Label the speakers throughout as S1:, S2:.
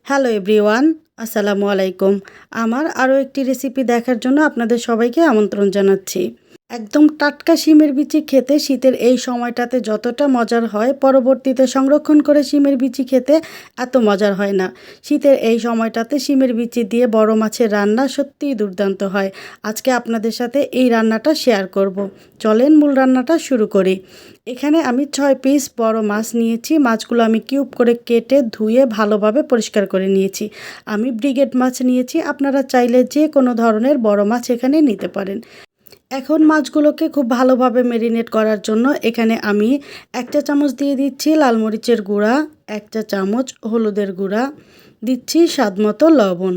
S1: Hello everyone, আসসালামু আলাইকুম। আমার আরও একটি রেসিপি দেখার জন্য আপনাদের সবাইকে আমন্ত্রণ জানাচ্ছি। একদম টাটকা শিমের বিচি খেতে শীতের এই সময়টাতে যতটা মজার হয়, পরবর্তীতে সংরক্ষণ করে শিমের বিচি খেতে এত মজার হয় না। শীতের এই সময়টাতে শিমের বিচি দিয়ে বড় মাছের রান্না সত্যিই দুর্দান্ত হয়। আজকে আপনাদের সাথে এই রান্নাটা শেয়ার করব। চলেন মূল রান্নাটা শুরু করি। এখানে আমি 6 পিস বড় মাছ নিয়েছি। মাছগুলো আমি কিউব করে কেটে ধুয়ে ভালোভাবে পরিষ্কার করে নিয়েছি। আমি ব্রিগেড মাছ নিয়েছি, আপনারা চাইলে যে কোনো ধরনের বড় মাছ এখানে নিতে পারেন। এখন মাছগুলোকে খুব ভালোভাবে মেরিনেট করার জন্য এখানে আমি 1 চা চামচ দিয়ে দিচ্ছি লাল মরিচের গুঁড়া, 1 চা চামচ হলুদের গুঁড়া, দিচ্ছি স্বাদমতো লবণ।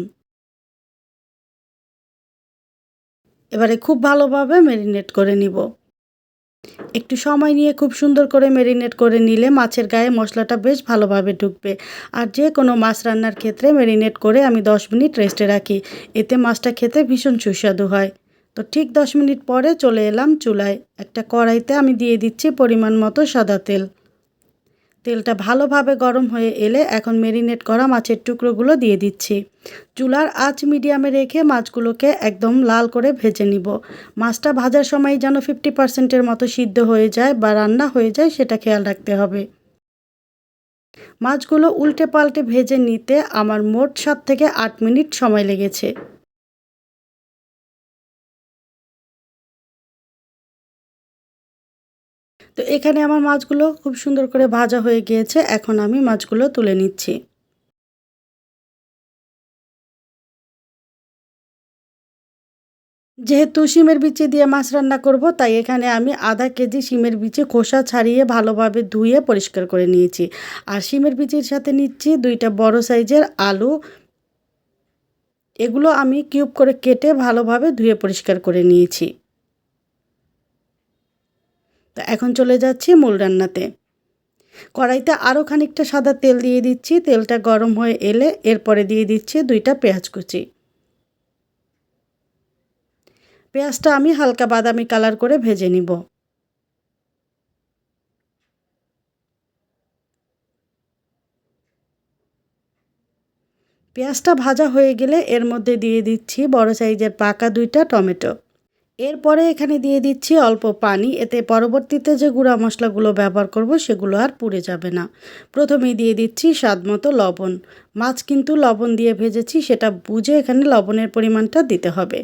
S1: এবারে খুব ভালোভাবে মেরিনেট করে নিব। একটু সময় নিয়ে খুব সুন্দর করে মেরিনেট করে নিলে মাছের গায়ে মশলাটা বেশ ভালোভাবে ঢুকবে। আর যে কোনো মাছ রান্নার ক্ষেত্রে মেরিনেট করে আমি 10 মিনিট রেস্টে রাখি, এতে মাছটা খেতে ভীষণ সুস্বাদু হয়। তো ঠিক 10 মিনিট পরে চলে এলাম চুলায়। একটা কড়াইতে আমি দিয়ে দিচ্ছি পরিমাণ মতো সাদা তেল। তেলটা ভালোভাবে গরম হয়ে এলে এখন মেরিনেট করা মাছের টুকরোগুলো দিয়ে দিচ্ছি। চুলার আঁচ মিডিয়ামে রেখে মাছগুলোকে একদম লাল করে ভেজে নিব। মাছটা ভাজার সময় যেন 50%-এর মতো সিদ্ধ হয়ে যায় বা রান্না হয়ে যায়, সেটা খেয়াল রাখতে হবে। মাছগুলো উল্টে পাল্টে ভেজে নিতে আমার মোট 7 থেকে 8 মিনিট সময় লেগেছে। তো এখানে আমার মাছগুলো খুব সুন্দর করে ভাজা হয়ে গিয়েছে। এখন আমি মাছগুলো তুলে নিচ্ছি। যেহেতু শিমের বিচি দিয়ে মাছ রান্না করব, তাই এখানে আমি আধা কেজি শিমের বিচি খোসা ছাড়িয়ে ভালোভাবে ধুয়ে পরিষ্কার করে নিয়েছি। আর শিমের বিচির সাথে নিচ্ছি 2টা বড় সাইজের আলু। এগুলো আমি কিউব করে কেটে ভালোভাবে ধুয়ে পরিষ্কার করে নিয়েছি। তো এখন চলে যাচ্ছি মূল রান্নাতে। কড়াইতে আরও খানিকটা সাদা তেল দিয়ে দিচ্ছি। তেলটা গরম হয়ে এলে এরপরে দিয়ে দিচ্ছি 2টা পেঁয়াজ কুচি। পেঁয়াজটা আমি হালকা বাদামি কালার করে ভেজে নিব। পেঁয়াজটা ভাজা হয়ে গেলে এর মধ্যে দিয়ে দিচ্ছি বড় সাইজের পাকা 2টা টমেটো। এরপরে এখানে দিয়ে দিচ্ছি অল্প পানি, এতে পরবর্তীতে যে গুঁড়া মশলাগুলো ব্যবহার করব সেগুলো আর পুড়ে যাবে না। প্রথমেই দিয়ে দিচ্ছি স্বাদমতো লবণ। মাছ কিন্তু লবণ দিয়ে ভেজেছি, সেটা বুঝে এখানে লবণের পরিমাণটা দিতে হবে।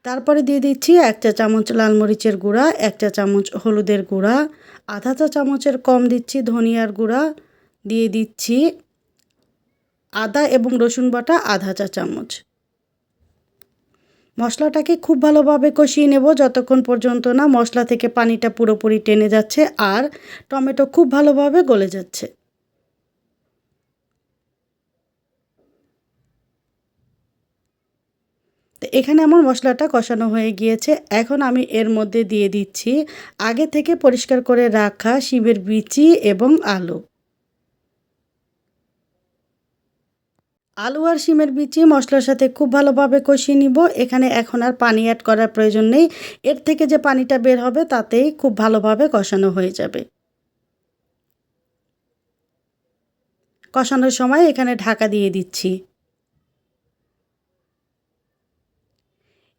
S1: তারপরে দিয়ে দিচ্ছি 1 চা চামচ লাল মরিচের গুঁড়া, 1 চা চামচ হলুদের গুঁড়া, আধা চা চামচের কম দিচ্ছি ধনিয়ার গুঁড়া, দিয়ে দিচ্ছি আদা এবং রসুন বাটা আধা চা চামচ। মশলাটাকে খুব ভালোভাবে কষিয়ে নেব যতক্ষণ পর্যন্ত না মশলা থেকে পানিটা পুরোপুরি টেনে যাচ্ছে আর টমেটো খুব ভালোভাবে গলে যাচ্ছে। তো এখানে আমার মশলাটা কষানো হয়ে গিয়েছে। এখন আমি এর মধ্যে দিয়ে দিচ্ছি আগে থেকে পরিষ্কার করে রাখা শিমের বিচি এবং আলু। আলু আর শিমের বিচি মশলার সাথে খুব ভালোভাবে কষিয়ে নিব। এখানে এখন আর পানি অ্যাড করার প্রয়োজন নেই। এর থেকে যে পানিটা বের হবে তাতেই খুব ভালোভাবে কষানো হয়ে যাবে। কষানোর সময় এখানে ঢাকা দিয়ে দিচ্ছি।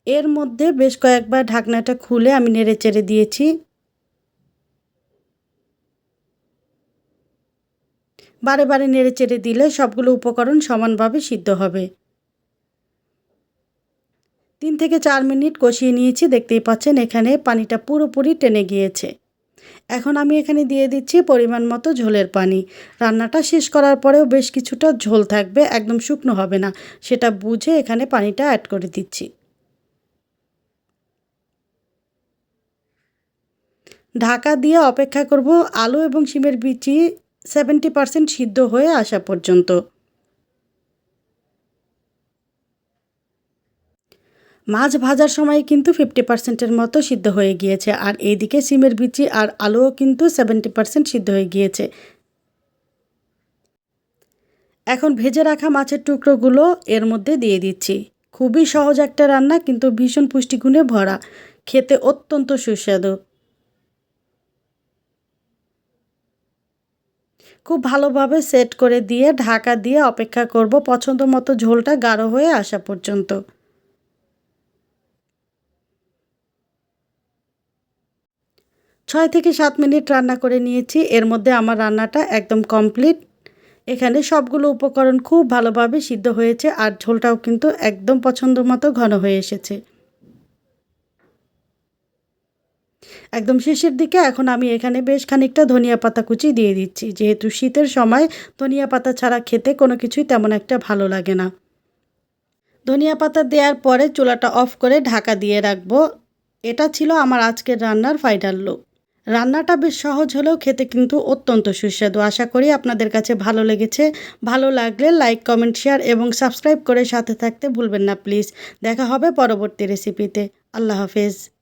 S1: এর মধ্যে বেশ কয়েকবার ঢাকনাটা খুলে আমি নেড়েচেড়ে দিয়েছি। বারে বারে নেড়েচেড়ে দিলে সবগুলো উপকরণ সমানভাবে সিদ্ধ হবে। 3 থেকে 4 মিনিট কষিয়ে নিয়েছি। দেখতেই পাচ্ছেন এখানে পানিটা পুরোপুরি টেনে গিয়েছে। এখন আমি এখানে দিয়ে দিচ্ছি পরিমাণ মতো ঝোলের পানি। রান্নাটা শেষ করার পরেও বেশ কিছুটা ঝোল থাকবে, একদম শুকনো হবে না, সেটা বুঝে এখানে পানিটা অ্যাড করে দিচ্ছি। ঢাকা দিয়ে অপেক্ষা করব আলু এবং শিমের বিচি 70% সিদ্ধ হয়ে আসা পর্যন্ত। মাছ ভাজার সময় কিন্তু 50%-এর মতো সিদ্ধ হয়ে গিয়েছে আর এইদিকে শিমের বিচি আর আলুও কিন্তু 70% সিদ্ধ হয়ে গিয়েছে। এখন ভেজে রাখা মাছের টুকরোগুলো এর মধ্যে দিয়ে দিচ্ছি। খুবই সহজ একটা রান্না, কিন্তু ভীষণ পুষ্টিগুণে ভরা, খেতে অত্যন্ত সুস্বাদু। খুব ভালোভাবে সেট করে দিয়ে ঢাকা দিয়ে অপেক্ষা করব পছন্দ মতো ঝোলটা গাঢ় হয়ে আসা পর্যন্ত। 6 থেকে 7 মিনিট রান্না করে নিয়েছি। এর মধ্যে আমার রান্নাটা একদম কমপ্লিট। এখানে সবগুলো উপকরণ খুব ভালোভাবে সিদ্ধ হয়েছে আর ঝোলটাও কিন্তু একদম পছন্দ মতো ঘন হয়ে এসেছে। একদম শেষের দিকে এখন আমি এখানে বেশ খানিকটা ধনিয়া পাতা কুচি দিয়ে দিচ্ছি। যেহেতু শীতের সময় ধনিয়া পাতা ছাড়া খেতে কোনো কিছুই তেমন একটা ভালো লাগে না। ধনিয়া পাতা দেওয়ার পরে চুলাটা অফ করে ঢাকা দিয়ে রাখবো। এটা ছিল আমার আজকের রান্নার ফাইনাল লুক। রান্নাটা বেশ সহজ হলেও খেতে কিন্তু অত্যন্ত সুস্বাদু। আশা করি আপনাদের কাছে ভালো লেগেছে। ভালো লাগলে লাইক, কমেন্ট, শেয়ার এবং সাবস্ক্রাইব করে সাথে থাকতে ভুলবেন না প্লিজ। দেখা হবে পরবর্তী রেসিপিতে। আল্লাহ হাফেজ।